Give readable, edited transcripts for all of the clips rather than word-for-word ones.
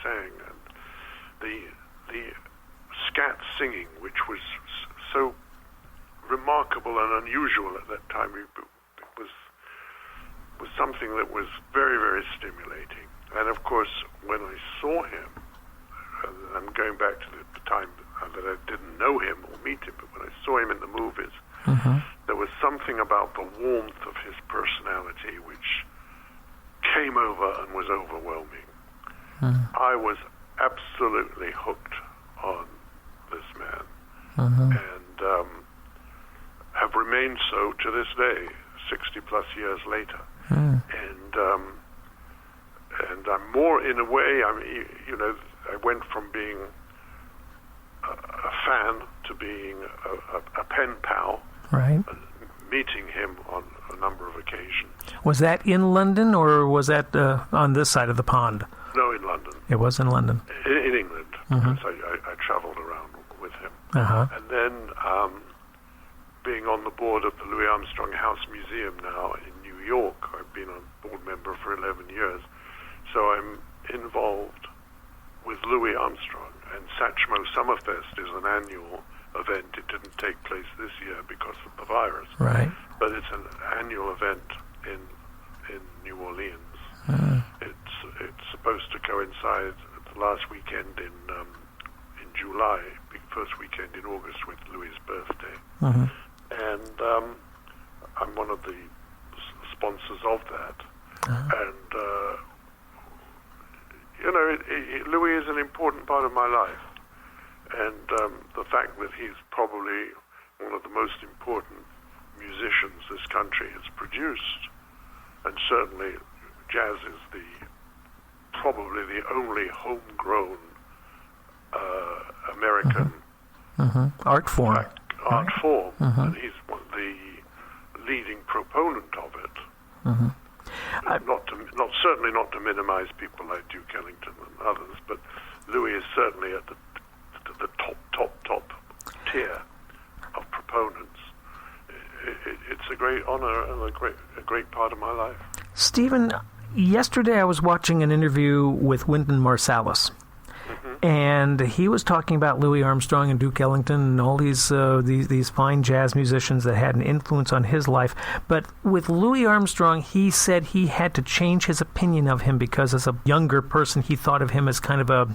sang, and the scat singing, which was so remarkable and unusual at that time, it was something that was very, very stimulating. And of course, when I saw him, I'm going back to the time that I didn't know him or meet him, but when I saw him in the movies, there was something about the warmth of his personality which came over and was overwhelming. I was absolutely hooked on this man, and have remained so to this day, 60 plus years later. And I'm more, in a way, I went from being a fan to being a pen pal. Right. Meeting him on a number of occasions. Was that in London, or was that on this side of the pond? No, in London. It was in London. In England, because I traveled around with him. And then being on the board of the Louis Armstrong House Museum now in New York, I've been a board member for 11 years, so I'm involved with Louis Armstrong. And Satchmo Summerfest is an annual event. It didn't take place this year because of the virus. Right. But it's an annual event in New Orleans. It's supposed to coincide the last weekend in July, first weekend in August with Louis' birthday. And I'm one of the sponsors of that. And Louis is an important part of my life. And the fact that he's probably one of the most important musicians this country has produced, and certainly jazz is probably the only homegrown American art form. And he's the leading proponent of it. Certainly not to minimize people like Duke Ellington and others, but Louis is certainly at the top tier of proponents. It's a great honor and a great part of my life. Stephen, yesterday I was watching an interview with Wynton Marsalis, and he was talking about Louis Armstrong and Duke Ellington and all these fine jazz musicians that had an influence on his life. But with Louis Armstrong, he said he had to change his opinion of him because as a younger person, he thought of him as kind of a,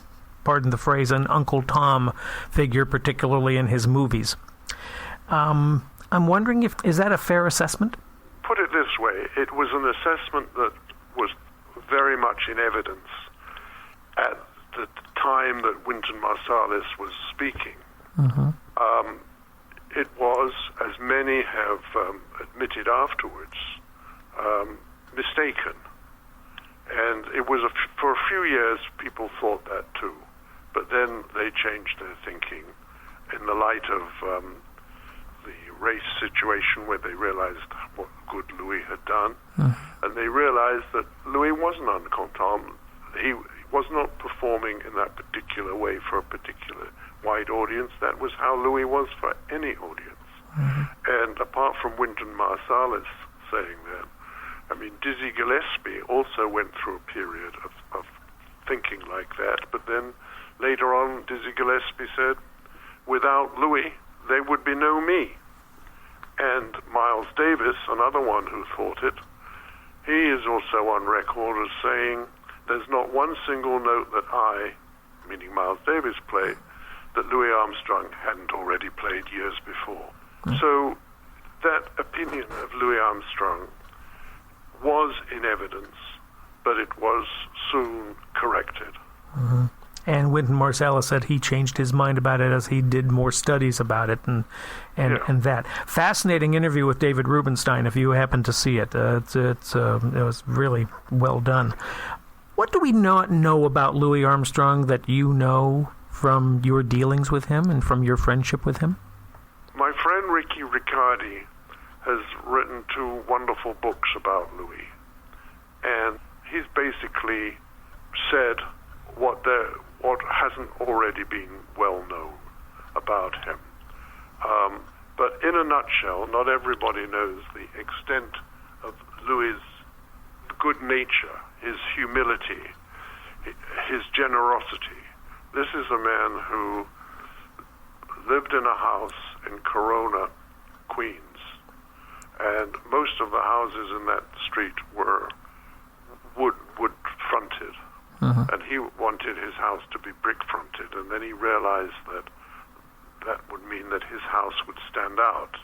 pardon the phrase, an Uncle Tom figure, particularly in his movies. I'm wondering is that a fair assessment? Put it this way, it was an assessment that was very much in evidence at the time that Wynton Marsalis was speaking. It was, as many have admitted afterwards, mistaken. And it was for a few years people thought that too. But then they changed their thinking in the light of the race situation, where they realized what good Louis had done. And they realized that Louis wasn't Uncle Tom. He was not performing in that particular way for a particular wide audience. That was how Louis was for any audience. And apart from Wynton Marsalis saying that, I mean, Dizzy Gillespie also went through a period of thinking like that, but then later on, Dizzy Gillespie said, without Louis, there would be no me. And Miles Davis, another one who thought it, he is also on record as saying, there's not one single note that I, meaning Miles Davis, played that Louis Armstrong hadn't already played years before. So that opinion of Louis Armstrong was in evidence, but it was soon corrected. And Wynton Marsalis said he changed his mind about it as he did more studies about it and that. Fascinating interview with David Rubenstein, if you happen to see it. It was really well done. What do we not know about Louis Armstrong that you know from your dealings with him and from your friendship with him? My friend Ricky Riccardi has written 2 wonderful books about Louis. And he's basically said what hasn't already been well known about him. But in a nutshell, not everybody knows the extent of Louis' good nature, his humility, his generosity. This is a man who lived in a house in Corona, Queens, and most of the houses in that street were wood fronted, and he wanted his house to be brick fronted, and then he realized that that would mean that his house would stand out.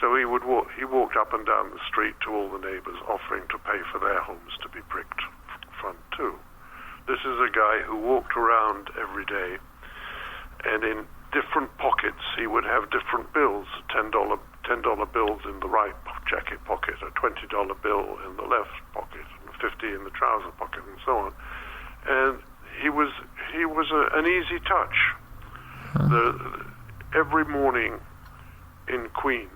So he walked up and down the street to all the neighbors, offering to pay for their homes to be bricked front too. This is a guy who walked around every day, and in different pockets he would have different bills: $10 bills in the right jacket pocket, a $20 bill in the left pocket, and a $50 in the trouser pocket, and so on. And he was an easy touch. Every morning in Queens,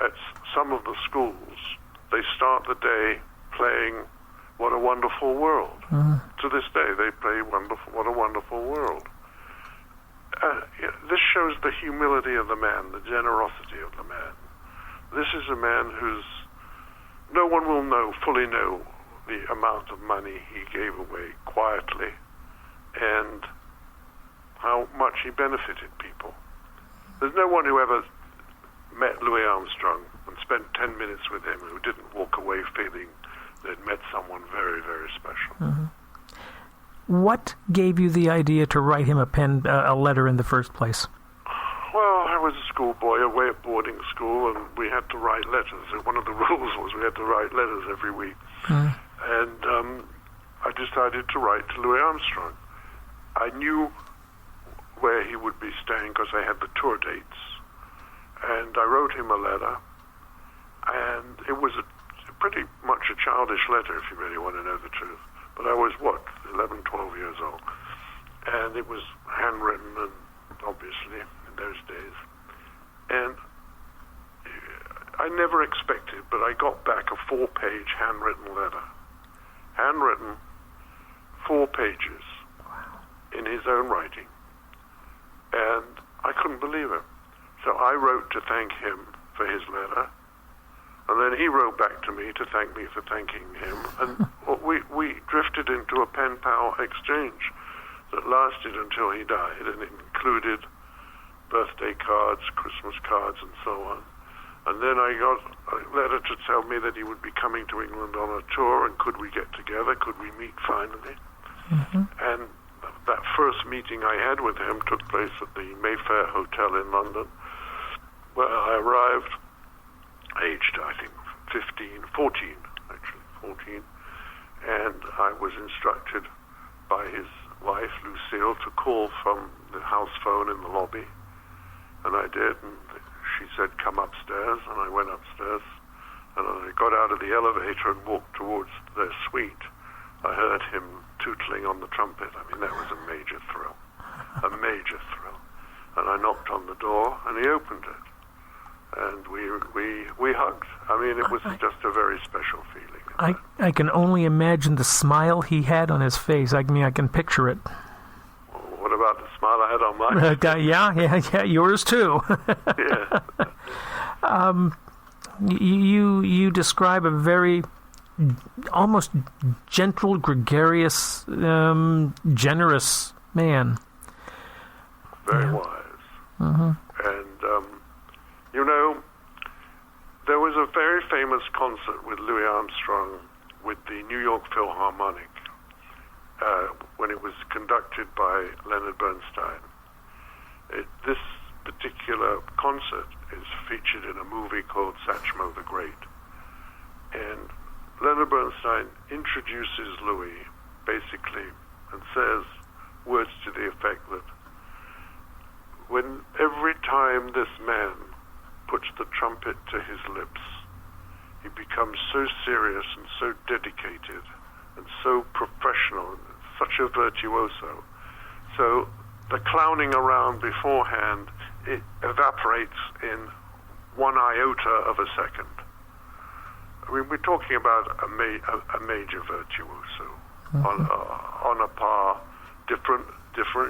at some of the schools, they start the day playing "What a Wonderful World." To this day, they play "What a Wonderful World." This shows the humility of the man, the generosity of the man. This is a man no one will fully know the amount of money he gave away quietly and how much he benefited people. There's no one who ever met Louis Armstrong and spent 10 minutes with him who didn't walk away feeling they'd met someone very, very special. What gave you the idea to write him a letter in the first place? Well, I was a schoolboy away at boarding school, and we had to write letters. One of the rules was we had to write letters every week. And I decided to write to Louis Armstrong. I knew where he would be staying because I had the tour dates. And I wrote him a letter, and it was pretty much a childish letter, if you really want to know the truth. But I was, 11, 12 years old. And it was handwritten, and obviously, in those days. And I never expected, but I got back a 4-page handwritten letter. Handwritten, 4 pages, in his own writing. And I couldn't believe it. So I wrote to thank him for his letter, and then he wrote back to me to thank me for thanking him, and we drifted into a pen-pal exchange that lasted until he died, and it included birthday cards, Christmas cards, and so on. And then I got a letter to tell me that he would be coming to England on a tour, and could we get together, could we meet finally? And that first meeting I had with him took place at the Mayfair Hotel in London, where I arrived, aged, I think, 14, and I was instructed by his wife, Lucille, to call from the house phone in the lobby, and I did, and she said, "Come upstairs," and I went upstairs, and I got out of the elevator and walked towards their suite. I heard him tootling on the trumpet. I mean, that was a major thrill. And I knocked on the door, and he opened it. And we hugged. I mean, it was just a very special feeling. I can only imagine the smile he had on his face. I mean, I can picture it. What about the smile I had on mine? Yeah, yours too. Yeah. You describe a very almost gentle, gregarious, generous man. Very wise. And, there was a very famous concert with Louis Armstrong with the New York Philharmonic when it was conducted by Leonard Bernstein. This particular concert is featured in a movie called Satchmo the Great. And Leonard Bernstein introduces Louis, basically, and says words to the effect that when every time this man puts the trumpet to his lips, he becomes so serious and so dedicated and so professional, and such a virtuoso. So the clowning around beforehand, it evaporates in 1 iota of a second. I mean, we're talking about a major virtuoso on a par, different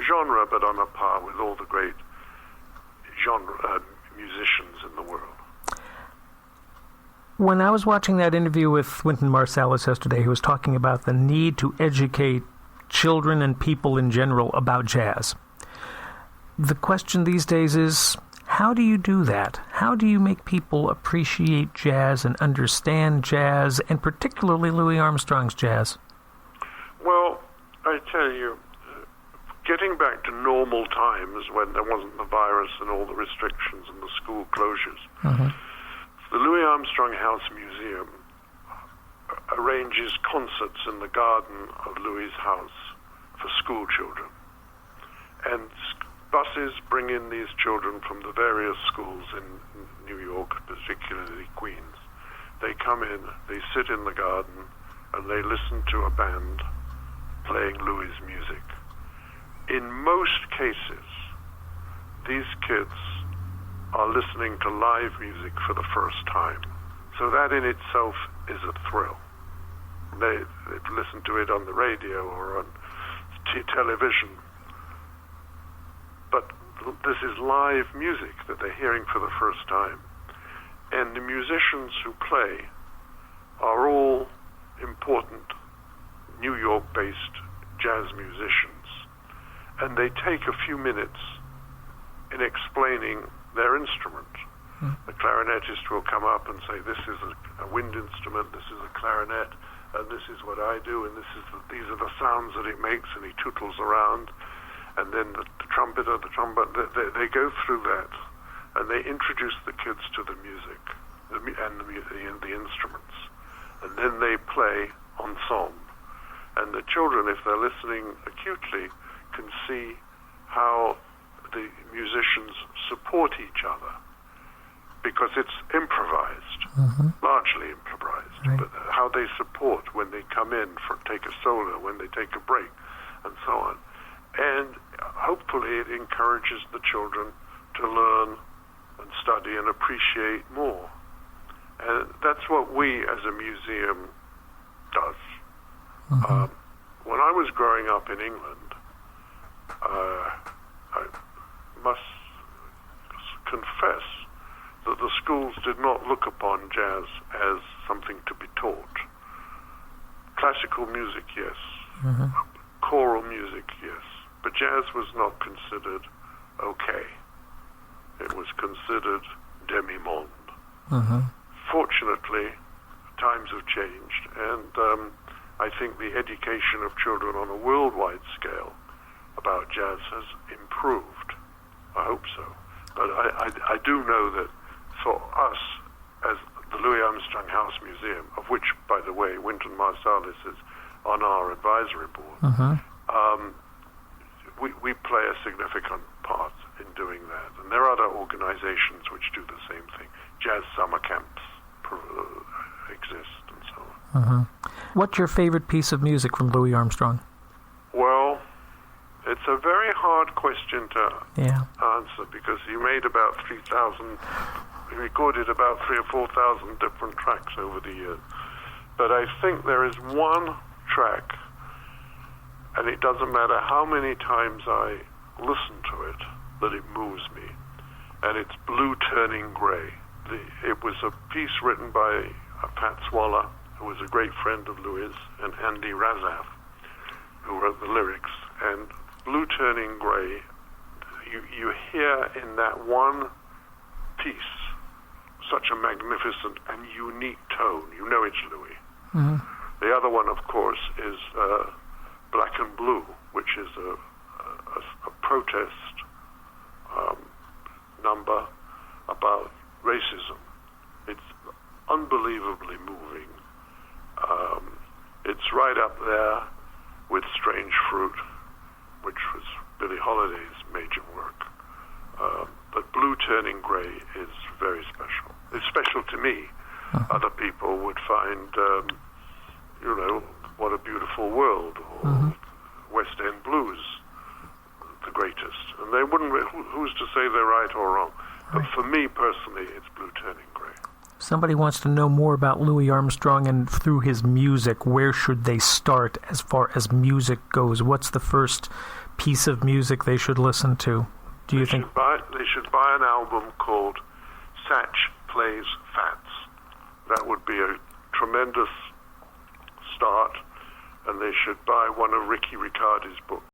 genre, but on a par with all the great genre musicians in the world. When I was watching that interview with Wynton Marsalis yesterday, he was talking about the need to educate children and people in general about jazz. The question these days is, how do you do that? How do you make people appreciate jazz and understand jazz, and particularly Louis Armstrong's jazz? Well, I tell you, getting back to normal times when there wasn't the virus and all the restrictions and the school closures, the Louis Armstrong House Museum arranges concerts in the garden of Louis's house for school children. And buses bring in these children from the various schools in New York, particularly Queens. They come in, they sit in the garden, and they listen to a band playing Louis' music. In most cases, these kids are listening to live music for the first time. So that in itself is a thrill. They've listened to it on the radio or on television. But this is live music that they're hearing for the first time. And the musicians who play are all important New York-based jazz musicians. And they take a few minutes in explaining their instrument. The clarinetist will come up and say, this is a wind instrument, this is a clarinet, and this is what I do, and these are the sounds that it makes, and he tootles around. And then the trumpeter, the trombone, they go through that, and they introduce the kids to the music and the instruments. And then they play ensemble. And the children, if they're listening acutely, can see how the musicians support each other, because it's improvised, largely improvised, right. But how they support when they come in take a solo, when they take a break, and so on. And hopefully it encourages the children to learn and study and appreciate more. And that's what we as a museum does. When I was growing up in England, I must confess that the schools did not look upon jazz as something to be taught. Classical music, yes. Choral music, yes. But jazz was not considered okay. It was considered demi-monde. Fortunately, times have changed, and I think the education of children on a worldwide scale about jazz has improved. I hope so. But I do know that for us, as the Louis Armstrong House Museum, of which, by the way, Wynton Marsalis is on our advisory board, we play a significant part in doing that. And there are other organizations which do the same thing. Jazz summer camps exist and so on. What's your favorite piece of music from Louis Armstrong? Well, it's a very hard question to answer, because he made about 3,000, he recorded about 3,000 or 4,000 different tracks over the years. But I think there is one track, and it doesn't matter how many times I listen to it, that it moves me. And it's Blue Turning Gray. It was a piece written by Pat Swallow, who was a great friend of Louis, and Andy Razaf, who wrote the lyrics. And Blue Turning Gray, you hear in that one piece such a magnificent and unique tone. You know it's Louis. The other one, of course, is Black and Blue, which is a protest number about racism. It's unbelievably moving. It's right up there with Strange Fruit, which was Billie Holiday's major work. But Blue Turning Gray is very special. It's special to me. Other people would find, What a Beautiful World, or West End Blues, the greatest. And they wouldn't, who's to say they're right or wrong? But for me personally, it's Blue Turning Gray. Somebody wants to know more about Louis Armstrong and through his music. Where should they start as far as music goes? What's the first piece of music they should listen to? Do you think they should buy an album called Satch Plays Fats? that would be a tremendous start, and they should buy one of Ricky Riccardi's books.